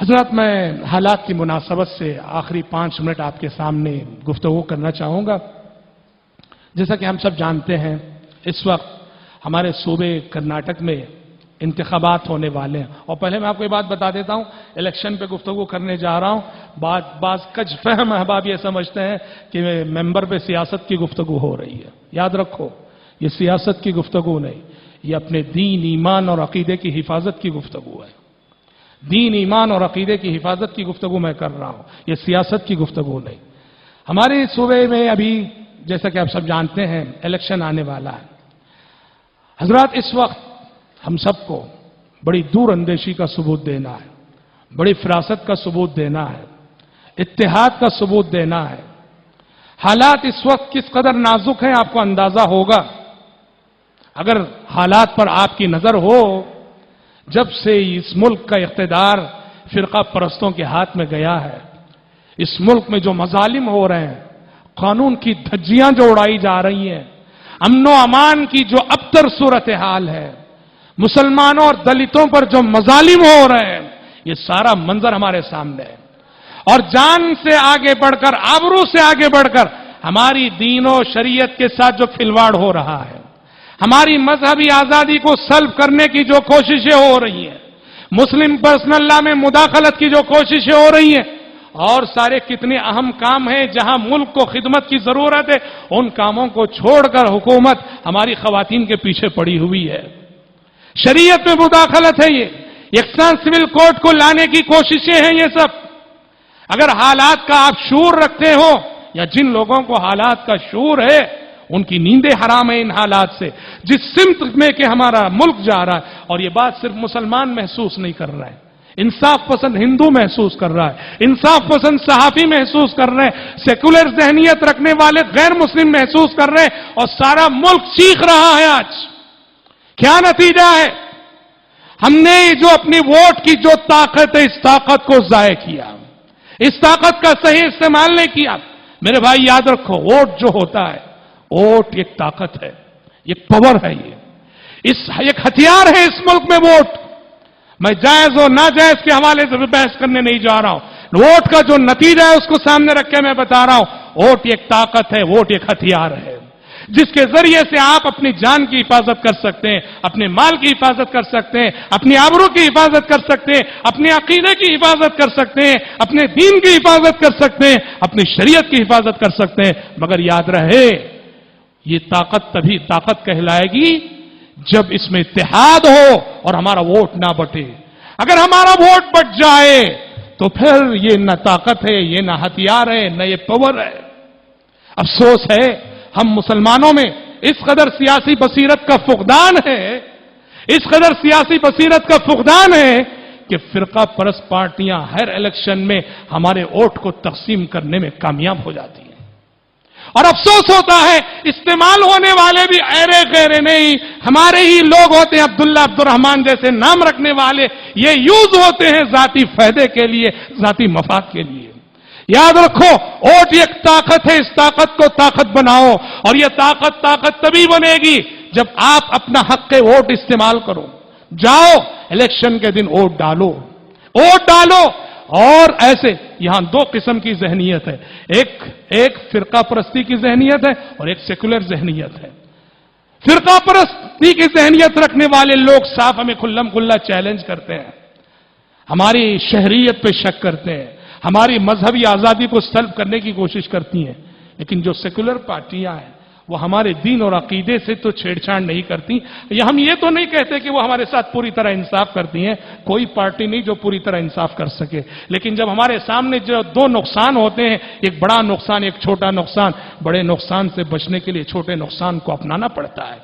حضرات، میں حالات کی مناسبت سے آخری 5 منٹ آپ کے سامنے گفتگو کرنا چاہوں گا۔ جیسا کہ ہم سب جانتے ہیں، اس وقت ہمارے صوبے کرناٹک میں انتخابات ہونے والے ہیں، اور پہلے میں آپ کو یہ بات بتا دیتا ہوں، الیکشن پہ گفتگو کرنے جا رہا ہوں۔ بعض کج فہم احباب یہ سمجھتے ہیں کہ ممبر پہ سیاست کی گفتگو ہو رہی ہے۔ یاد رکھو، یہ سیاست کی گفتگو نہیں، یہ اپنے دین، ایمان اور عقیدے کی حفاظت کی گفتگو ہے۔ دین، ایمان اور عقیدے کی حفاظت کی گفتگو میں کر رہا ہوں، یہ سیاست کی گفتگو نہیں۔ ہمارے صوبے میں ابھی جیسا کہ آپ سب جانتے ہیں الیکشن آنے والا ہے۔ حضرات، اس وقت ہم سب کو بڑی دور اندیشی کا ثبوت دینا ہے، بڑی فراست کا ثبوت دینا ہے، اتحاد کا ثبوت دینا ہے۔ حالات اس وقت کس قدر نازک ہیں آپ کو اندازہ ہوگا۔ اگر حالات پر آپ کی نظر ہو، جب سے اس ملک کا اقتدار فرقہ پرستوں کے ہاتھ میں گیا ہے، اس ملک میں جو مظالم ہو رہے ہیں، قانون کی دھجیاں جو اڑائی جا رہی ہیں، امن و امان کی جو ابتر صورتحال ہے، مسلمانوں اور دلتوں پر جو مظالم ہو رہے ہیں، یہ سارا منظر ہمارے سامنے ہے۔ اور جان سے آگے بڑھ کر، آبرو سے آگے بڑھ کر ہماری دین و شریعت کے ساتھ جو کھلواڑ ہو رہا ہے، ہماری مذہبی آزادی کو سلب کرنے کی جو کوششیں ہو رہی ہیں، مسلم پرسنل لا میں مداخلت کی جو کوششیں ہو رہی ہیں، اور سارے کتنے اہم کام ہیں جہاں ملک کو خدمت کی ضرورت ہے، ان کاموں کو چھوڑ کر حکومت ہماری خواتین کے پیچھے پڑی ہوئی ہے۔ شریعت میں مداخلت ہے، یہ یکساں سول کوڈ کو لانے کی کوششیں ہیں یہ سب۔ اگر حالات کا آپ شعور رکھتے ہو، یا جن لوگوں کو حالات کا شعور ہے، ان کی نیندیں حرام ہیں ان حالات سے، جس سمت میں کہ ہمارا ملک جا رہا ہے۔ اور یہ بات صرف مسلمان محسوس نہیں کر رہا ہے، انصاف پسند ہندو محسوس کر رہا ہے، انصاف پسند صحافی محسوس کر رہے ہیں، سیکولر ذہنیت رکھنے والے غیر مسلم محسوس کر رہے ہیں، اور سارا ملک چیخ رہا ہے۔ آج کیا نتیجہ ہے؟ ہم نے جو اپنی ووٹ کی جو طاقت ہے، اس طاقت کو ضائع کیا، اس طاقت کا صحیح استعمال نہیں کیا۔ میرے بھائی یاد رکھو، ووٹ جو ہوتا ہے، ووٹ ایک طاقت ہے، ایک پاور ہے، ایک ہتھیار ہے اس ملک میں ووٹ۔ میں جائز اور ناجائز کے حوالے سے بحث کرنے نہیں جا رہا ہوں، ووٹ کا جو نتیجہ ہے اس کو سامنے رکھ کے میں بتا رہا ہوں، ووٹ ایک طاقت ہے، ووٹ ایک ہتھیار ہے، جس کے ذریعے سے آپ اپنی جان کی حفاظت کر سکتے ہیں، اپنے مال کی حفاظت کر سکتے ہیں، اپنی آبرو کی حفاظت کر سکتے ہیں، اپنے عقیدے کی حفاظت کر سکتے ہیں، اپنے دین کی حفاظت کر سکتے ہیں، اپنی شریعت کی حفاظت کر سکتے ہیں۔ مگر یاد رہے، یہ طاقت تبھی طاقت کہلائے گی جب اس میں اتحاد ہو اور ہمارا ووٹ نہ بٹے۔ اگر ہمارا ووٹ بٹ جائے تو پھر یہ نہ طاقت ہے، یہ نہ ہتھیار ہے، نہ یہ پاور ہے۔ افسوس ہے، ہم مسلمانوں میں اس قدر سیاسی بصیرت کا فقدان ہے، اس قدر سیاسی بصیرت کا فقدان ہے کہ فرقہ پرست پارٹیاں ہر الیکشن میں ہمارے ووٹ کو تقسیم کرنے میں کامیاب ہو جاتی ہیں۔ اور افسوس ہوتا ہے، استعمال ہونے والے بھی ایرے غیرے نہیں، ہمارے ہی لوگ ہوتے ہیں، عبداللہ عبد الرحمان جیسے نام رکھنے والے، یہ یوز ہوتے ہیں ذاتی فائدے کے لیے، ذاتی مفاد کے لیے۔ یاد رکھو، ووٹ ایک طاقت ہے، اس طاقت کو طاقت بناؤ، اور یہ طاقت تبھی بنے گی جب آپ اپنا حق ووٹ استعمال کرو۔ جاؤ الیکشن کے دن ووٹ ڈالو، ووٹ ڈالو۔ اور ایسے یہاں دو قسم کی ذہنیت ہے، ایک فرقہ پرستی کی ذہنیت ہے اور ایک سیکولر ذہنیت ہے۔ فرقہ پرستی کی ذہنیت رکھنے والے لوگ صاف ہمیں کھلم کھلا چیلنج کرتے ہیں، ہماری شہریت پہ شک کرتے ہیں، ہماری مذہبی آزادی کو سلب کرنے کی کوشش کرتی ہیں۔ لیکن جو سیکولر پارٹیاں ہیں وہ ہمارے دین اور عقیدے سے تو چھیڑ چھاڑ نہیں کرتی۔ ہم یہ تو نہیں کہتے کہ وہ ہمارے ساتھ پوری طرح انصاف کرتی ہیں، کوئی پارٹی نہیں جو پوری طرح انصاف کر سکے، لیکن جب ہمارے سامنے جو دو نقصان ہوتے ہیں، ایک بڑا نقصان، ایک چھوٹا نقصان، بڑے نقصان سے بچنے کے لیے چھوٹے نقصان کو اپنانا پڑتا ہے۔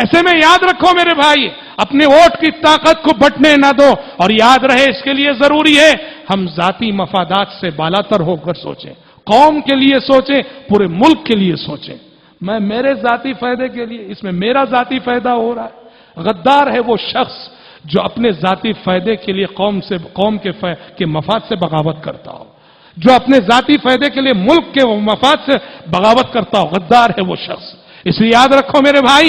ایسے میں یاد رکھو میرے بھائی، اپنے ووٹ کی طاقت کو بٹنے نہ دو، اور یاد رہے اس کے لیے ضروری ہے ہم ذاتی مفادات سے بالاتر ہو کر سوچیں، قوم کے لیے سوچیں، پورے ملک کے لیے سوچیں۔ میں میرے ذاتی فائدے کے لیے، اس میں میرا ذاتی فائدہ ہو رہا ہے۔ غدار ہے وہ شخص جو اپنے ذاتی فائدے کے لیے قوم کے مفاد سے بغاوت کرتا ہو، جو اپنے ذاتی فائدے کے لیے ملک کے مفاد سے بغاوت کرتا ہو، غدار ہے وہ شخص۔ اس لیے یاد رکھو میرے بھائی،